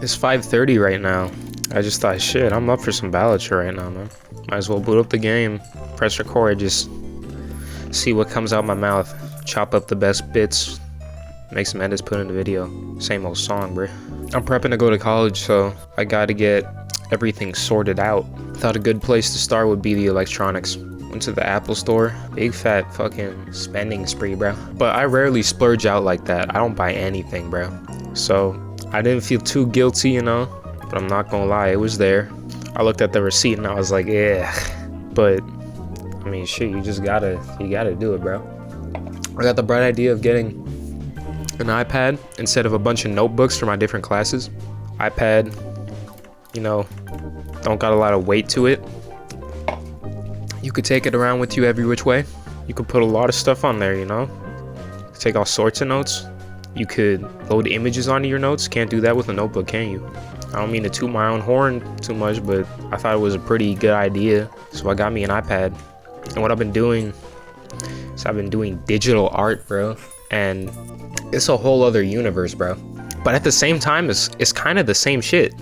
It's 5:30 right now. I just thought, shit, I'm up for some Balatro right now, man. Might as well boot up the game, press record, just see what comes out my mouth. Chop up the best bits, make some edits, put in the video. Same old song, bruh. I'm prepping to go to college, so I gotta get everything sorted out. Thought a good place to start would be the electronics. Went to the Apple store, big fat fucking spending spree, bro. But I rarely splurge out like that. I don't buy anything, bro. So I didn't feel too guilty, you know, but I'm not gonna lie, it was there. I looked at the receipt and I was like, yeah, but I mean, shit, you gotta do it, bro. I got the bright idea of getting an iPad instead of a bunch of notebooks for my different classes. iPad, you know, don't got a lot of weight to it. You could take it around with you every which way. You could put a lot of stuff on there, you know? Take all sorts of notes. You could load images onto your notes. Can't do that with a notebook, can you? I don't mean to toot my own horn too much, but I thought it was a pretty good idea. So I got me an iPad. And what I've been doing is I've been doing digital art, bro. And it's a whole other universe, bro. But at the same time, it's kind of the same shit.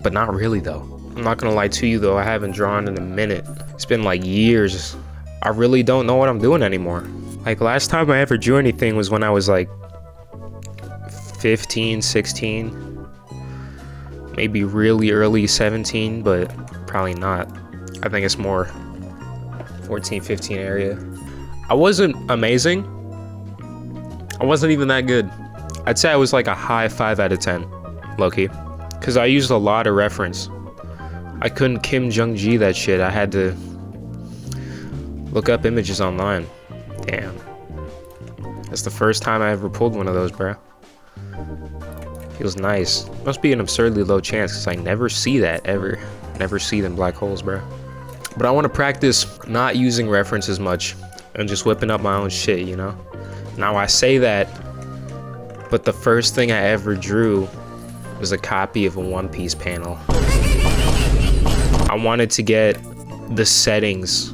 But not really, though. I'm not gonna lie to you, though. I haven't drawn in a minute. It's been like years. I really don't know what I'm doing anymore. Like, last time I ever drew anything was when I was like 15, 16. Maybe really early 17, but probably not. I think it's more 14, 15 area. I wasn't amazing. I wasn't even that good. I'd say I was like a high 5 out of 10, low-key. Because I used a lot of reference. I couldn't Kim Jong-gi that shit. I had to look up images online. Damn. That's the first time I ever pulled one of those, bro. Feels nice. Must be an absurdly low chance because I never see that ever. Never see them black holes, bro. But I want to practice not using reference as much and just whipping up my own shit, you know? Now I say that, but the first thing I ever drew was a copy of a One Piece panel. I wanted to get the settings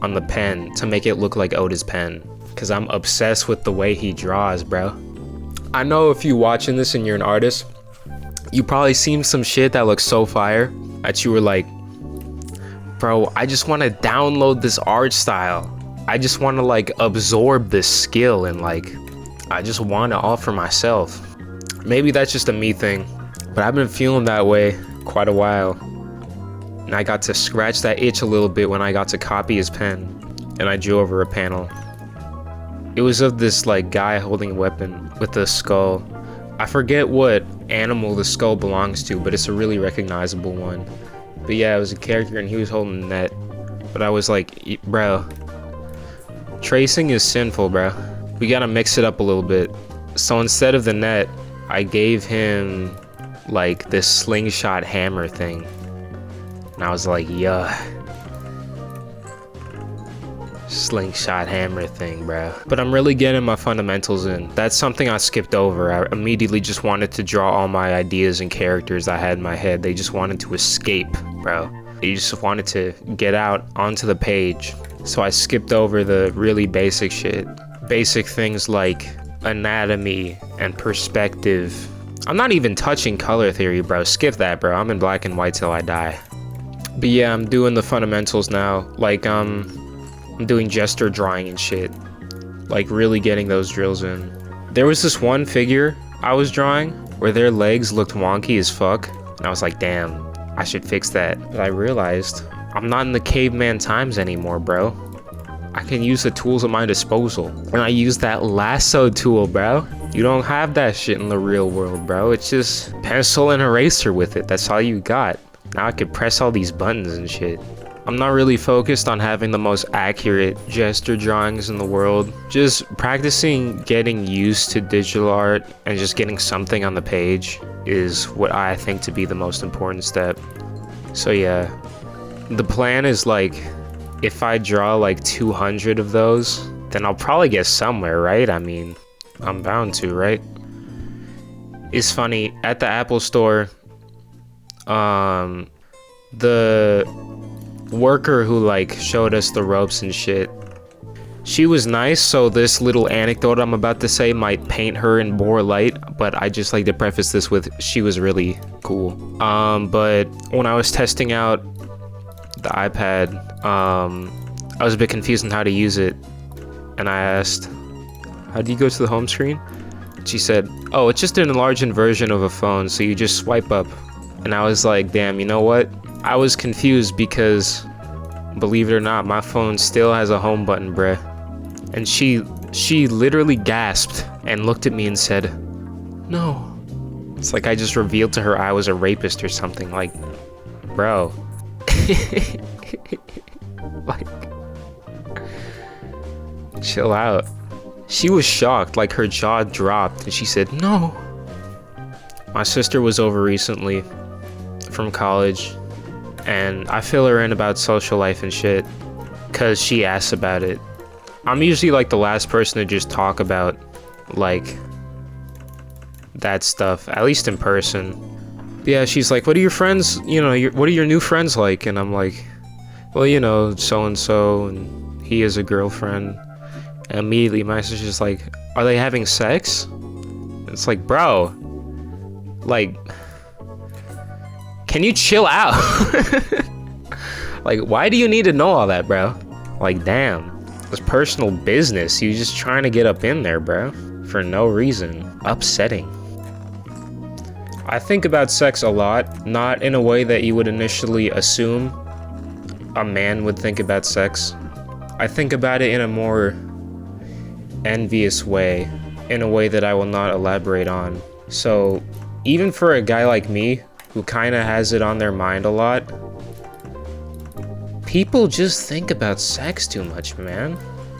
on the pen to make it look like Oda's pen, because I'm obsessed with the way he draws, bro. I know if you watching this and you're an artist, you probably seen some shit that looks so fire that you were like, bro, I just want to download this art style. I just want to like absorb this skill and like, I just want to offer myself. Maybe that's just a me thing, but I've been feeling that way quite a while. And I got to scratch that itch a little bit when I got to copy his pen and I drew over a panel. It was of this like guy holding a weapon with a skull. I forget what animal the skull belongs to, but it's a really recognizable one. But yeah, it was a character and he was holding a net. But I was like, bro, tracing is sinful, bro. We gotta mix it up a little bit. So instead of the net, I gave him like this slingshot hammer thing. And I was like, yeah. Slingshot hammer thing, bro. But I'm really getting my fundamentals in. That's something I skipped over. I immediately just wanted to draw all my ideas and characters I had in my head. They just wanted to escape, bro. They just wanted to get out onto the page. So I skipped over the really basic shit. Basic things like anatomy and perspective. I'm not even touching color theory, bro. Skip that, bro. I'm in black and white till I die. But yeah, I'm doing the fundamentals now. Like, I'm doing gesture drawing and shit. Like, really getting those drills in. There was this one figure I was drawing where their legs looked wonky as fuck. And I was like, damn, I should fix that. But I realized I'm not in the caveman times anymore, bro. I can use the tools at my disposal. And I use that lasso tool, bro. You don't have that shit in the real world, bro. It's just pencil and eraser with it. That's all you got. Now I can press all these buttons and shit. I'm not really focused on having the most accurate gesture drawings in the world. Just practicing getting used to digital art and just getting something on the page is what I think to be the most important step. So yeah, the plan is like, if I draw like 200 of those, then I'll probably get somewhere, right? I mean, I'm bound to, right? It's funny, at the Apple store, the worker who like showed us the ropes and shit, She was nice, so this little anecdote I'm about to say might paint her in more light, but I just like to preface this with she was really cool. But when I was testing out the iPad, I was a bit confused on how to use it, and I asked, how do you go to the home screen? She said, oh, it's just an enlarged version of a phone, so you just swipe up. And I was like, damn, you know what? I was confused because, believe it or not, my phone still has a home button, bruh. And she literally gasped and looked at me and said, no. It's like I just revealed to her I was a rapist or something. Like, bro. Like, chill out. She was shocked, like her jaw dropped, and she said, no. My sister was over recently from college, and I fill her in about social life and shit, cause she asks about it. I'm usually like the last person to just talk about like that stuff, at least in person. Yeah, she's like, what are your friends, you know, what are your new friends like? And I'm like, well, you know, so-and-so, and he has a girlfriend. And immediately my sister's like, are they having sex? It's like, bro, like, can you chill out? Like, why do you need to know all that, bro? Like, damn. It's personal business. You just trying to get up in there, bro, for no reason. Upsetting. I think about sex a lot, not in a way that you would initially assume a man would think about sex. I think about it in a more envious way, in a way that I will not elaborate on. So, even for a guy like me, who kind of has it on their mind a lot, people just think about sex too much, man.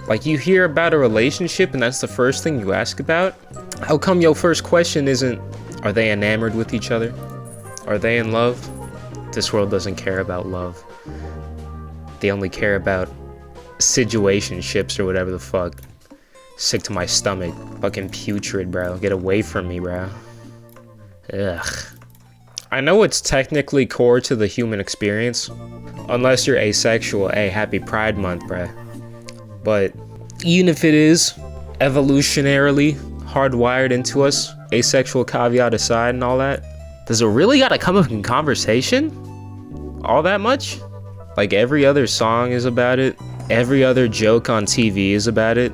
Like, you hear about a relationship and that's the first thing you ask about? How come your first question isn't, are they enamored with each other? Are they in love? This world doesn't care about love. They only care about situationships or whatever the fuck. Sick to my stomach. Fucking putrid, bro. Get away from me, bro. Ugh. I know it's technically core to the human experience, unless you're asexual. Hey, happy Pride Month, bruh. But even if it is evolutionarily hardwired into us, asexual caveat aside and all that, does it really gotta come up in conversation? All that much? Like, every other song is about it. Every other joke on TV is about it.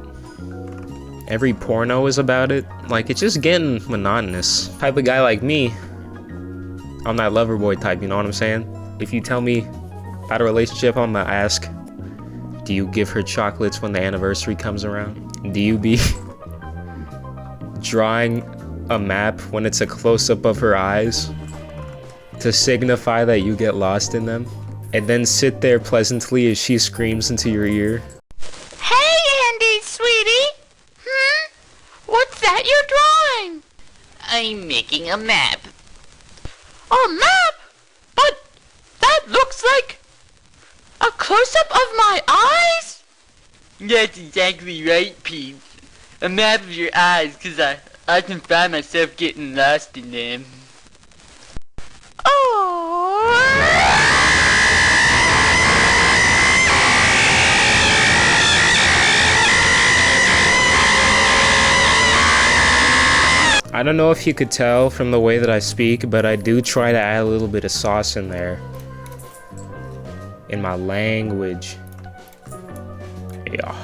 Every porno is about it. Like, it's just getting monotonous. Type of guy like me, I'm that lover boy type, you know what I'm saying? If you tell me about a relationship, I'm gonna ask, do you give her chocolates when the anniversary comes around? Do you be drawing a map when it's a close-up of her eyes to signify that you get lost in them? And then sit there pleasantly as she screams into your ear. Hey, Andy, sweetie! What's that you're drawing? I'm making a map. A map? But that looks like a close-up of my eyes? That's exactly right, Pete. A map of your eyes, 'cause I can find myself getting lost in them. Oh. I don't know if you could tell from the way that I speak, but I do try to add a little bit of sauce in there. In my language. Yeah.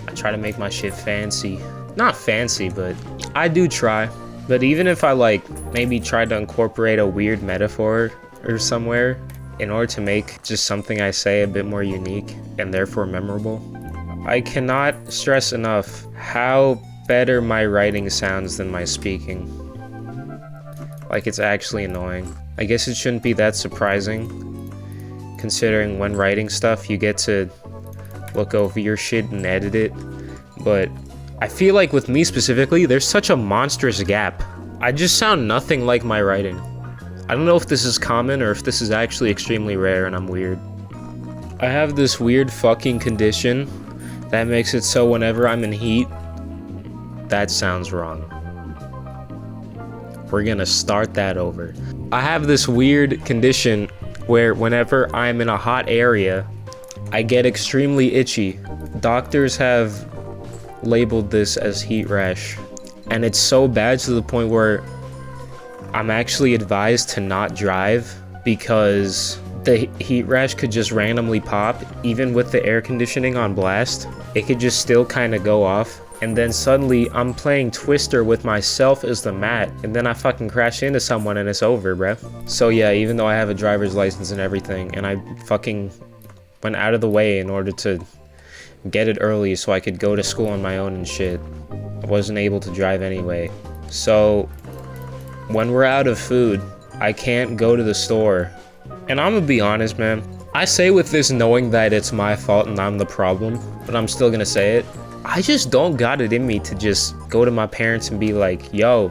I try to make my shit fancy. Not fancy, but I do try. But even if I like maybe try to incorporate a weird metaphor or somewhere in order to make just something I say a bit more unique and therefore memorable, I cannot stress enough how better my writing sounds than my speaking. Like, it's actually annoying. I guess it shouldn't be that surprising, considering when writing stuff you get to look over your shit and edit it, but I feel like with me specifically, there's such a monstrous gap. I just sound nothing like my writing. I don't know if this is common or if this is actually extremely rare and I'm weird. I have this weird fucking condition that makes it so whenever I'm in heat, that sounds wrong. We're gonna start that over. I have this weird condition where whenever I'm in a hot area, I get extremely itchy. doctors have labeled this as heat rash, and it's so bad to the point where I'm actually advised to not drive because the heat rash could just randomly pop. Even with the air conditioning on blast, it could just still kind of go off, and then suddenly I'm playing Twister with myself as the mat, and then I fucking crash into someone and it's over, bro. So yeah, even though I have a driver's license and everything, and I fucking went out of the way in order to get it early so I could go to school on my own and shit, I wasn't able to drive anyway. So when we're out of food, I can't go to the store. And I'm gonna be honest, man. I say with this knowing that it's my fault and I'm the problem, but I'm still gonna say it. I just don't got it in me to just go to my parents and be like, yo,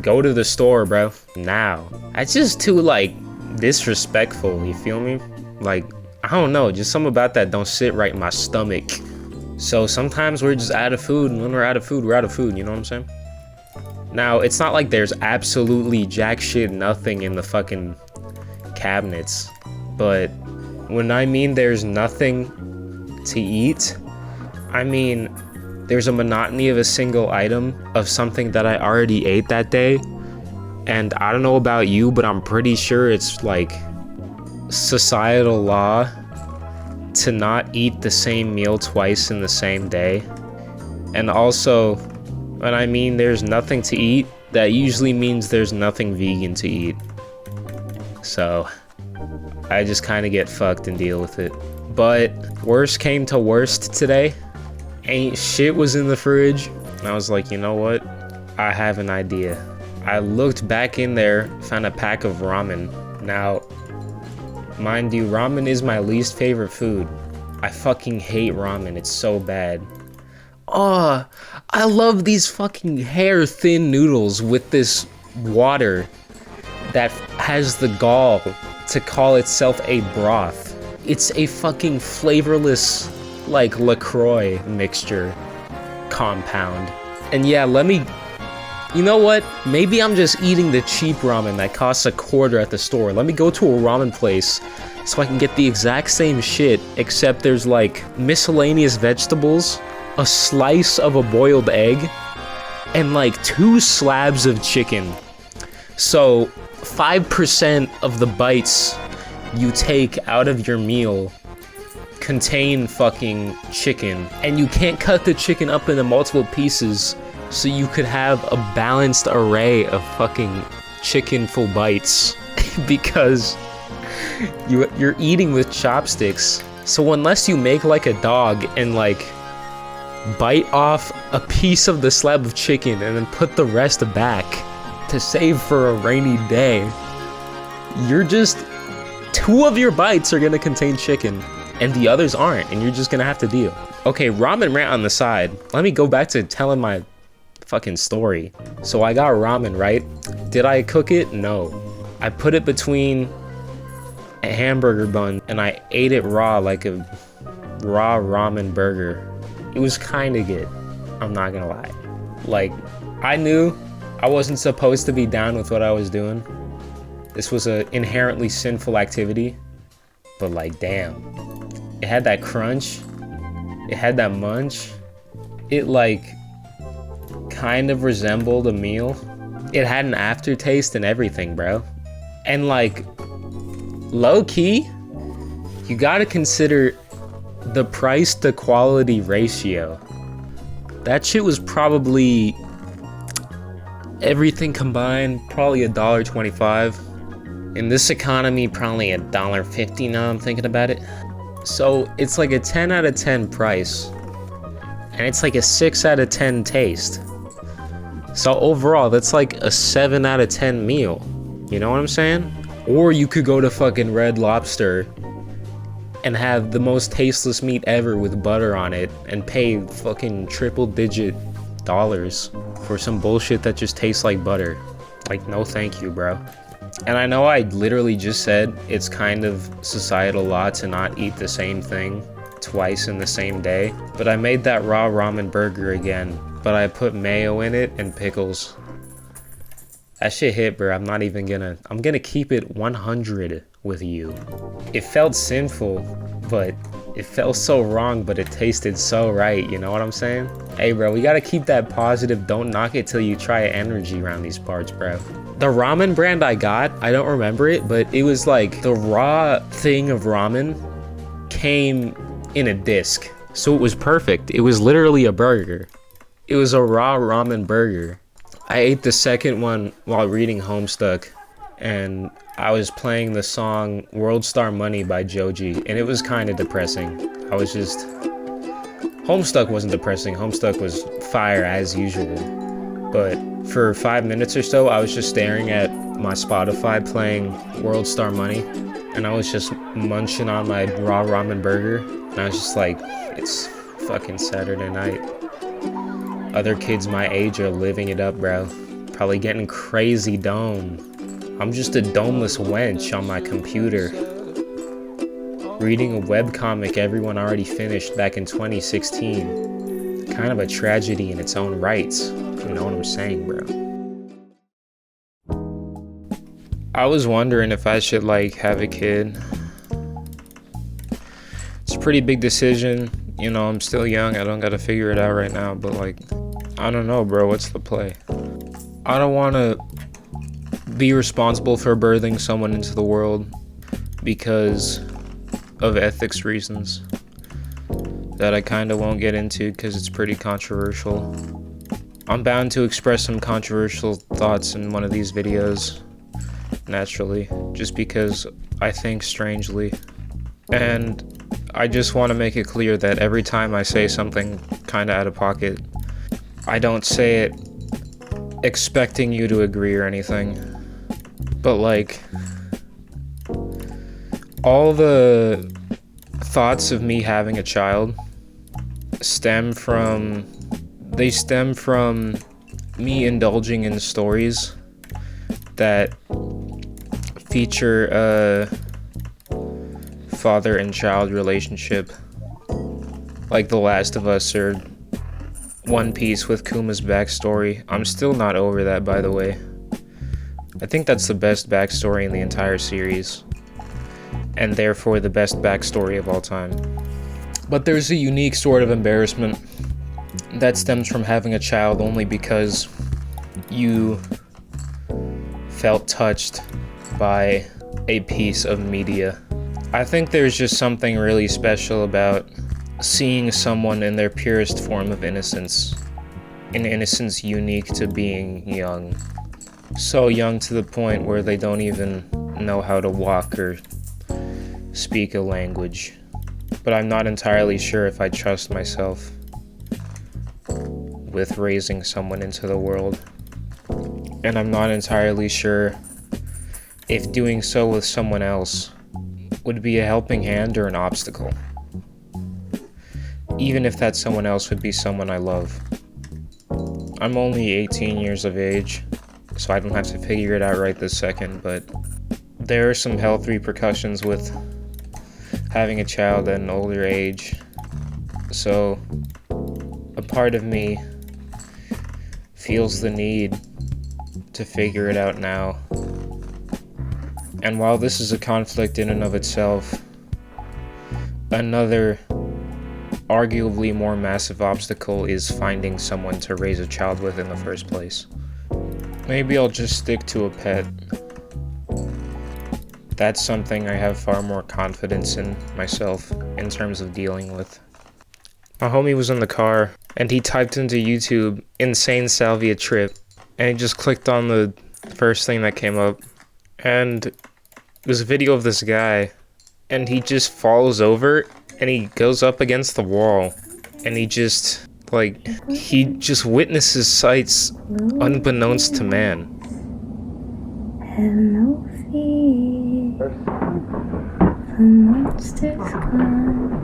go to the store, bro, now. That's just too, like, disrespectful, you feel me? Like, I don't know, just something about that don't sit right in my stomach. So sometimes we're just out of food, and when we're out of food, we're out of food, you know what I'm saying? Now, it's not like there's absolutely jack shit nothing in the fucking cabinets, but when I mean there's nothing to eat, I mean there's a monotony of a single item of something that I already ate that day. And I don't know about you, but I'm pretty sure it's like societal law to not eat the same meal twice in the same day. And also, when I mean there's nothing to eat, that usually means there's nothing vegan to eat. So I just kind of get fucked and deal with it. But worst came to worst today. Ain't shit was in the fridge. And I was like, you know what? I have an idea. I looked back in there, found a pack of ramen. Now, mind you, ramen is my least favorite food. I fucking hate ramen. It's so bad. Oh, I love these fucking hair thin noodles with this water that has the gall to call itself a broth. It's a fucking flavorless, like, LaCroix mixture compound. And yeah, you know what? Maybe I'm just eating the cheap ramen that costs $0.25 at the store. Let me go to a ramen place so I can get the exact same shit, except there's like miscellaneous vegetables, a slice of a boiled egg, and like 2 slabs of chicken. So 5% of the bites you take out of your meal contain fucking chicken, and you can't cut the chicken up into multiple pieces so you could have a balanced array of fucking chicken-full bites because you're eating with chopsticks. So unless you make like a dog and like bite off a piece of the slab of chicken and then put the rest back to save for a rainy day, you're just 2 of your bites are gonna contain chicken and the others aren't, and you're just gonna have to deal. Okay, ramen rant on the side. Let me go back to telling my fucking story. So I got ramen, right? Did I cook it? No. I put it between a hamburger bun and I ate it raw, like a raw ramen burger. It was kind of good, I'm not gonna lie. Like, I knew I wasn't supposed to be down with what I was doing. This was an inherently sinful activity, but like, damn. It had that crunch, it had that munch, it like kind of resembled a meal. It had an aftertaste and everything, bro. And like, low-key, you gotta consider the price to quality ratio. That shit was probably, everything combined, probably $1.25. In this economy, probably $1.50 now I'm thinking about it. So it's like a 10 out of 10 price. And it's like a 6 out of 10 taste. So overall, that's like a 7 out of 10 meal. You know what I'm saying? Or you could go to fucking Red Lobster and have the most tasteless meat ever with butter on it and pay fucking triple-digit dollars for some bullshit that just tastes like butter. Like, no thank you, bro. And I know I literally just said it's kind of societal law to not eat the same thing twice in the same day, but I made that raw ramen burger again, but I put mayo in it and pickles. That shit hit, bro. I'm gonna keep it 100 with you. It felt sinful, but It felt so wrong, but it tasted so right, you know what I'm saying? Hey bro, we gotta keep that positive, don't knock it till you try it energy around these parts, bro. The ramen brand I got, I don't remember it, but it was like the raw thing of ramen came in a disc. So it was perfect. It was literally a burger. It was a raw ramen burger. I ate the second one while reading Homestuck, and I was playing the song World Star Money by Joji, and it was kind of depressing. Homestuck wasn't depressing, Homestuck was fire as usual. But for 5 minutes or so, I was just staring at my Spotify playing World Star Money, and I was just munching on my raw ramen burger, and I was just like, it's fucking Saturday night. Other kids my age are living it up, bro. Probably getting crazy dome. I'm just a domeless wench on my computer, reading a webcomic everyone already finished back in 2016. Kind of a tragedy in its own rights. You know what I'm saying, bro? I was wondering if I should, like, have a kid. It's a pretty big decision. You know, I'm still young. I don't gotta figure it out right now. But, like, I don't know, bro. What's the play? I don't want to be responsible for birthing someone into the world because of ethics reasons that I kind of won't get into because it's pretty controversial. I'm bound to express some controversial thoughts in one of these videos, naturally, just because I think strangely. And I just want to make it clear that every time I say something kind of out of pocket, I don't say it expecting you to agree or anything. But like, all the thoughts of me having a child stem from me indulging in stories that feature a father and child relationship, like The Last of Us or One Piece with Kuma's backstory. I'm still not over that, by the way. I think that's the best backstory in the entire series, and therefore the best backstory of all time. But there's a unique sort of embarrassment that stems from having a child only because you felt touched by a piece of media. I think there's just something really special about seeing someone in their purest form of innocence, an innocence unique to being young. So young to the point where they don't even know how to walk or speak a language. But I'm not entirely sure if I trust myself with raising someone into the world. And I'm not entirely sure if doing so with someone else would be a helping hand or an obstacle. Even if that someone else would be someone I love. I'm only 18 years of age, so I don't have to figure it out right this second, but there are some health repercussions with having a child at an older age. So a part of me feels the need to figure it out now. And while this is a conflict in and of itself, another arguably more massive obstacle is finding someone to raise a child with in the first place. Maybe I'll just stick to a pet. That's something I have far more confidence in myself in terms of dealing with. My homie was in the car and he typed into YouTube insane salvia trip and he just clicked on the first thing that came up, and it was a video of this guy and he just falls over and he goes up against the wall and he just witnesses sights unbeknownst to man. Hello, fear. The monster's gone.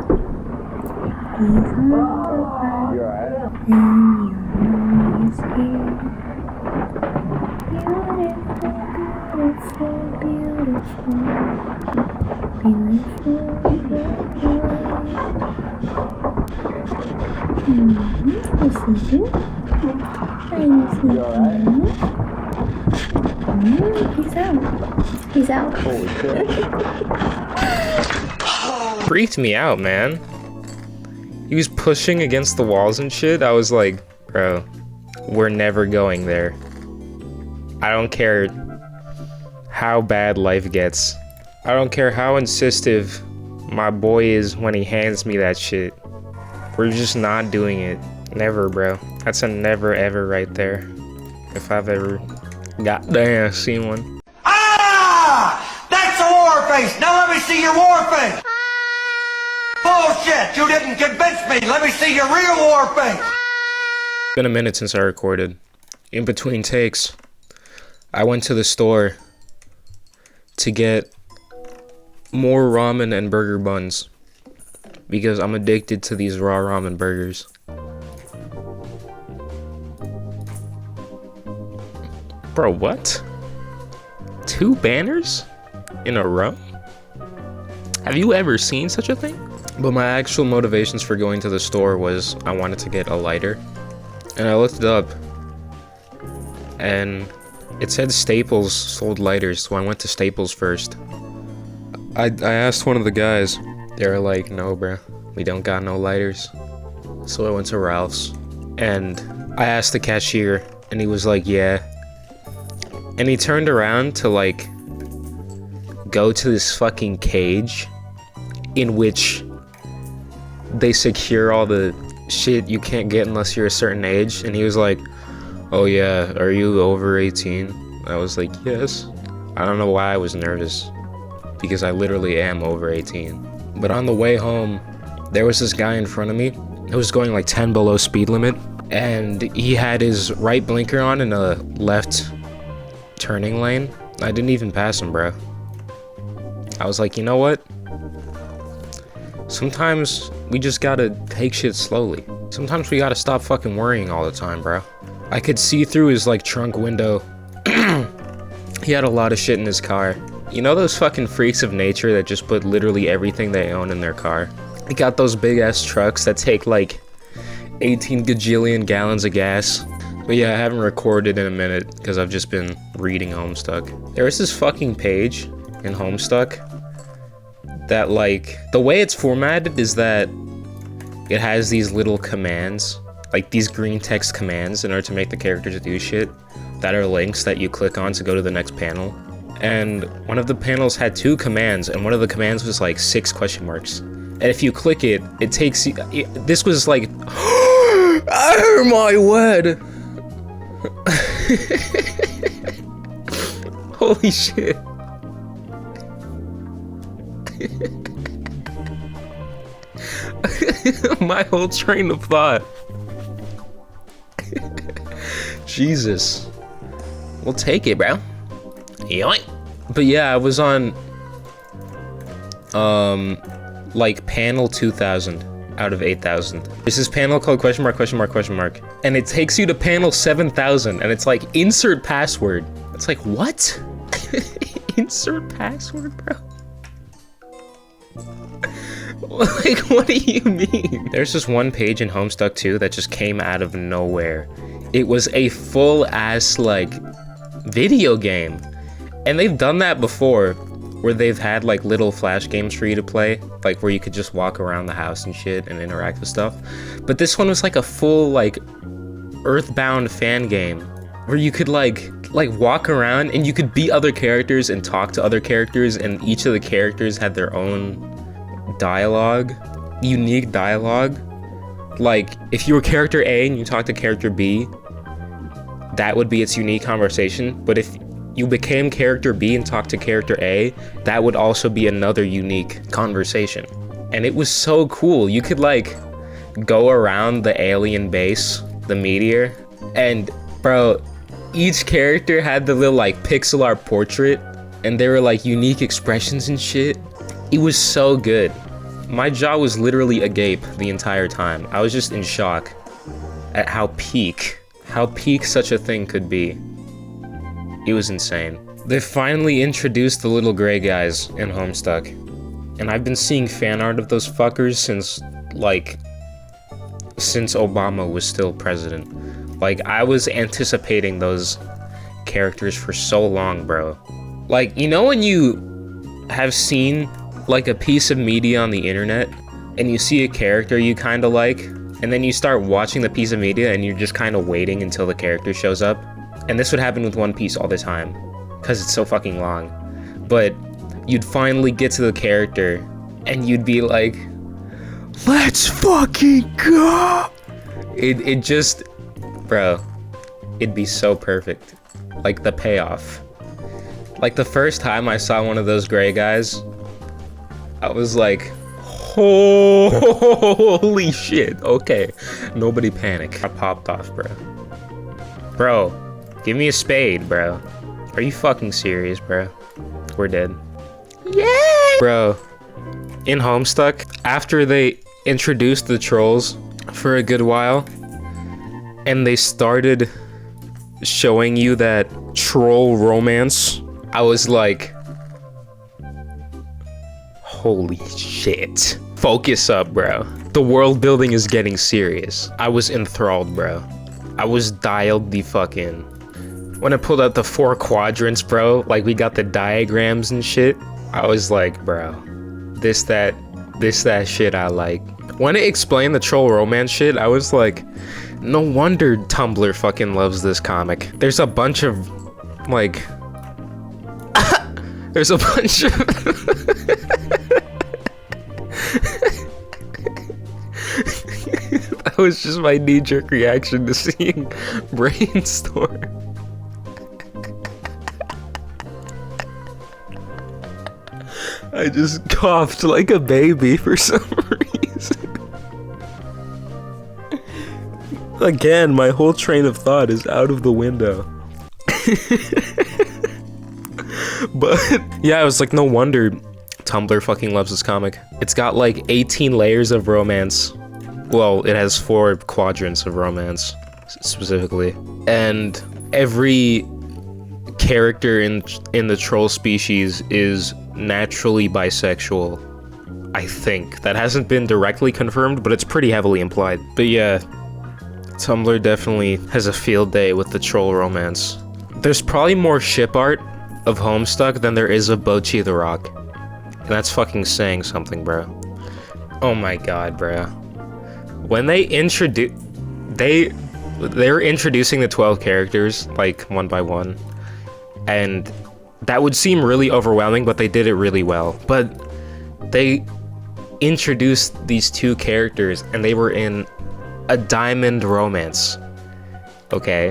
He's on the back. And you know he's here. Beautiful, beautiful, beautiful, beautiful. You sleeping? Are you sleeping? He's out. He's out. freaked me out, man. He was pushing against the walls and shit. I was like, bro, we're never going there. I don't care how bad life gets. I don't care how insistive my boy is when he hands me that shit. We're just not doing it. Never, bro. That's a never ever right there. If I've ever goddamn seen one. Ah! That's a war face! Now let me see your war face! Bullshit! You didn't convince me! Let me see your real war face! It's been a minute since I recorded. In between takes, I went to the store to get more ramen and burger buns because I'm addicted to these raw ramen burgers. Bro, what? 2 banners in a row? Have you ever seen such a thing? But my actual motivations for going to the store was I wanted to get a lighter. And I looked it up. And it said Staples sold lighters, so I went to Staples first. I asked one of the guys. They were like, no, bro, we don't got no lighters. So I went to Ralph's. And I asked the cashier, and he was like, yeah. And he turned around to, like, go to this fucking cage in which they secure all the shit you can't get unless you're a certain age. And he was like, oh yeah, are you over 18? I was like, yes. I don't know why I was nervous, because I literally am over 18. But on the way home, there was this guy in front of me who was going like 10 below speed limit, and he had his right blinker on in a left turning lane. I didn't even pass him, bro. I was like, you know what? Sometimes we just gotta take shit slowly. Sometimes we gotta stop fucking worrying all the time, bro. I could see through his like trunk window. He had a lot of shit in his car. You know those fucking freaks of nature that just put literally everything they own in their car? They got those big ass trucks that take like 18 gajillion gallons of gas. But yeah, I haven't recorded in a minute because I've just been reading Homestuck. There is this fucking page in Homestuck that, like, the way it's formatted is that it has these little commands, like these green text commands in order to make the characters do shit, that are links that you click on to go to the next panel. And one of the panels had 2 commands, and one of the commands was like 6 question marks. And if you click it, it takes you, this was like, oh my word. Holy shit. My whole train of thought. Jesus. We'll take it, bro. Yoink. But yeah, I was on like panel 2000 out of 8,000. There's this panel called question mark, question mark, question mark. And it takes you to panel 7,000 and it's like insert password. It's like, what? Insert password, bro? Like, what do you mean? There's this one page in Homestuck 2 that just came out of nowhere. It was a full ass like video game. And they've done that before, where they've had like little flash games for you to play, like where you could just walk around the house and shit and interact with stuff. But this one was like a full like Earthbound fan game where you could like walk around and you could be other characters and talk to other characters, and each of the characters had their own dialogue, unique dialogue. Like if you were character A and you talked to character B, that would be its unique conversation. But if you became character B and talked to character A, that would also be another unique conversation. And it was so cool. You could like go around the alien base, the meteor, and bro, each character had the little like pixel art portrait, and there were like unique expressions and shit. It was so good. My jaw was literally agape the entire time. I was just in shock at how peak such a thing could be. It was insane. They finally introduced the little gray guys in Homestuck. And I've been seeing fan art of those fuckers since Obama was still president. Like, I was anticipating those characters for so long, bro. Like, you know when you have seen like a piece of media on the internet and you see a character you kind of like, and then you start watching the piece of media and you're just kind of waiting until the character shows up. And this would happen with One Piece all the time because it's so fucking long. But you'd finally get to the character and you'd be like, let's fucking go. It just, bro, it'd be so perfect. Like the payoff. Like the first time I saw one of those gray guys, I was like, holy shit. Okay, nobody panic. I popped off, bro. Bro, give me a spade, bro. Are you fucking serious, bro? We're dead. Yeah! Bro, in Homestuck, after they introduced the trolls for a good while, and they started showing you that troll romance, I was like, holy shit. Focus up, bro. The world building is getting serious. I was enthralled, bro. I was dialed the fuck in. When I pulled out the 4 quadrants, bro, like we got the diagrams and shit, I was like, bro, this that shit I like. When it explained the troll romance shit, I was like, no wonder Tumblr fucking loves this comic. There's a bunch of, like, there's a bunch of that was just my knee-jerk reaction to seeing Brainstorm. I just coughed like a baby for some reason. Again, my whole train of thought is out of the window. But yeah, I was like, no wonder Tumblr fucking loves this comic. It's got like 18 layers of romance. Well, it has 4 quadrants of romance, specifically. And every character in the troll species is naturally bisexual. I think. That hasn't been directly confirmed, but it's pretty heavily implied. But yeah, Tumblr definitely has a field day with the troll romance. There's probably more ship art of Homestuck than there is of Bocchi the Rock. And that's fucking saying something, bro. Oh my god, bro. When they they're introducing the 12 characters, like, one by one. And that would seem really overwhelming, but they did it really well. But they introduced these 2 characters, and they were in a diamond romance. Okay?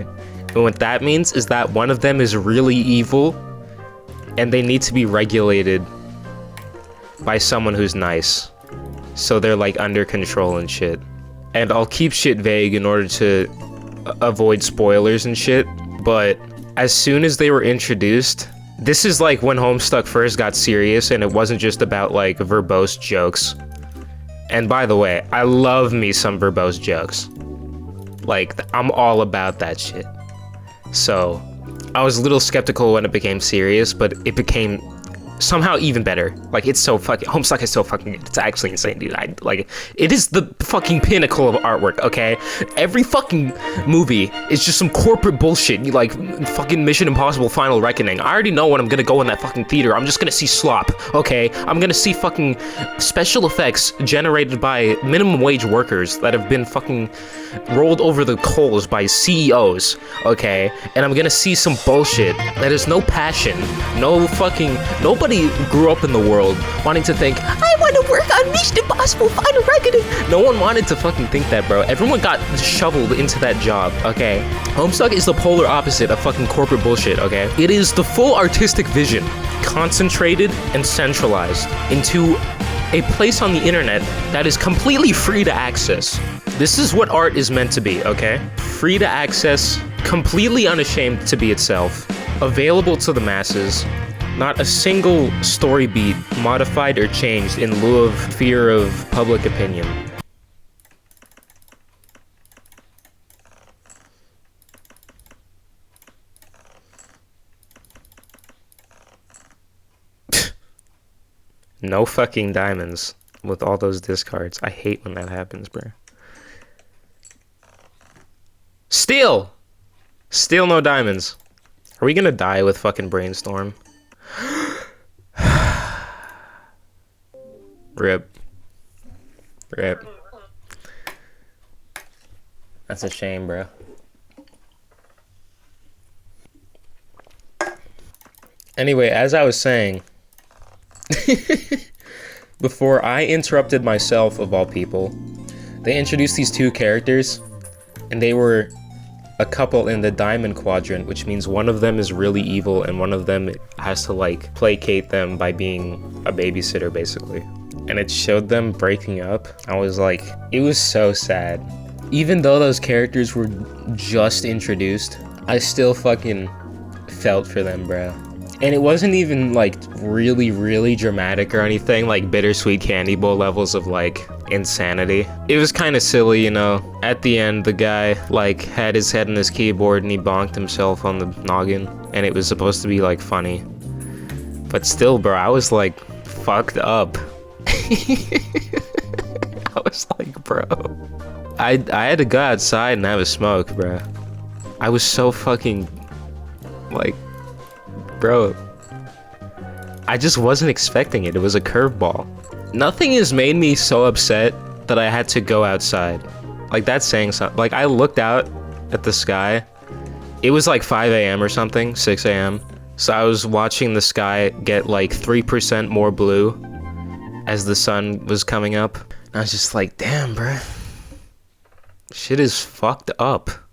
And what that means is that one of them is really evil, and they need to be regulated by someone who's nice. So they're, like, under control and shit. And I'll keep shit vague in order to avoid spoilers and shit, but as soon as they were introduced, this is like when Homestuck first got serious and it wasn't just about like verbose jokes. And by the way, I love me some verbose jokes. Like, I'm all about that shit. So, I was a little skeptical when it became serious, but it became somehow even better. Like, it's so fucking, Homestuck is so fucking good. It's actually insane, dude. It is the fucking pinnacle of artwork, okay? Every fucking movie is just some corporate bullshit. You like fucking Mission Impossible Final Reckoning. I already know when I'm gonna go in that fucking theater. I'm just gonna see slop, okay? I'm gonna see fucking special effects generated by minimum wage workers that have been fucking rolled over the coals by CEOs, okay? And I'm gonna see some bullshit that has no passion, no fucking, nobody grew up in the world wanting to think, I want to work on Mission Impossible Final Reckoning. No one wanted to fucking think that, bro. Everyone got shoveled into that job, okay? Homestuck is the polar opposite of fucking corporate bullshit, okay? It is the full artistic vision, concentrated and centralized into a place on the internet that is completely free to access. This is what art is meant to be, okay? Free to access, completely unashamed to be itself, available to the masses, not a single story beat modified or changed in lieu of fear of public opinion. No fucking diamonds with all those discards. I hate when that happens, bro. Still no diamonds. Are we gonna die with fucking Brainstorm? Rip. Rip. That's a shame, bro. Anyway, as I was saying, before I interrupted myself, of all people, they introduced these two characters, and they were a couple in the diamond quadrant, which means one of them is really evil and one of them has to like placate them by being a babysitter, basically. And it showed them breaking up. I was like, it was so sad. Even though those characters were just introduced, I still fucking felt for them, bro. And it wasn't even like really dramatic or anything, like Bittersweet Candy Bowl levels of like insanity. It was kind of silly, you know. At the end, the guy like had his head on his keyboard and he bonked himself on the noggin, and it was supposed to be like funny. But still, bro, I was like fucked up. I was like, bro. I had to go outside and have a smoke, bro. I was so fucking like, bro, I just wasn't expecting it. It was a curveball. Nothing has made me so upset that I had to go outside. Like, that's saying something. Like, I looked out at the sky. It was like 5 a.m. or something, 6 a.m. So I was watching the sky get like 3% more blue as the sun was coming up. And I was just like, damn, bro. Shit is fucked up.